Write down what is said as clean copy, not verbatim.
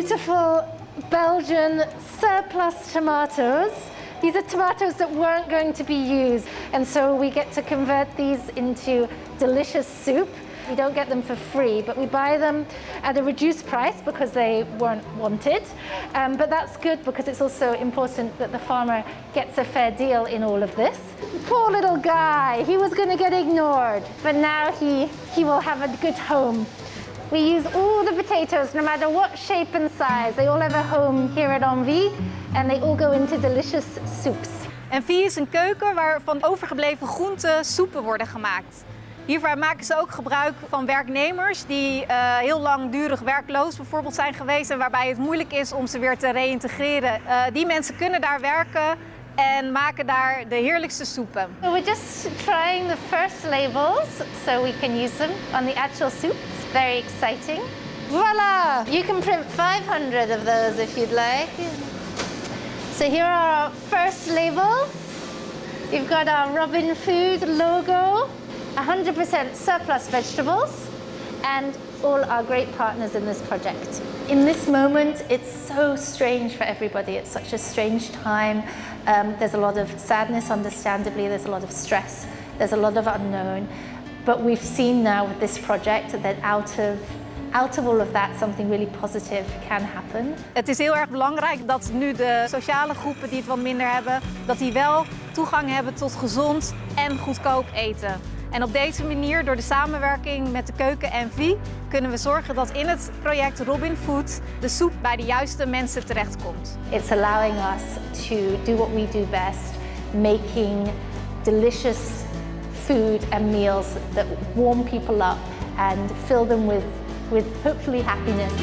beautiful Belgian surplus tomatoes. These are tomatoes that weren't going to be used, and so we get to convert these into delicious soup. We don't get them for free, but we buy them at a reduced price because they weren't wanted. But that's good because it's also important that the farmer gets a fair deal in all of this. Poor little guy, he was going to get ignored, but now he will have a good home. We use all the potatoes, no matter what shape and size. They all have a home here at enVie, and they all go into delicious soups. enVie is een keuken waar van overgebleven groenten soepen worden gemaakt. Hiervoor maken ze ook gebruik van werknemers die heel langdurig werkloos bijvoorbeeld zijn geweest en waarbij het moeilijk is om ze weer te reïntegreren. Die mensen kunnen daar werken en maken daar de heerlijkste soepen. So we're just trying the first labels so we can use them on the actual soup. It's very exciting. Voila! You can print 500 of those if you'd like. So here are our first labels. We've got our Robin Food logo, 100% surplus vegetables, and all our great partners in this project. In this moment, it's so strange for everybody. It's such a strange time. There's a lot of sadness, understandably. There's a lot of stress. There's a lot of unknown. But we've seen now with this project that out of all of that, something really positive can happen. Het is heel erg belangrijk dat nu de sociale groepen die het wat minder hebben, dat die wel toegang hebben tot gezond en goedkoop eten. En op deze manier, door de samenwerking met de keuken enVie, kunnen we zorgen dat in het project Robin Food de soep bij de juiste mensen terechtkomt. It's allowing us to do what we do best, making delicious food and meals that warm people up and fill them with hopefully happiness.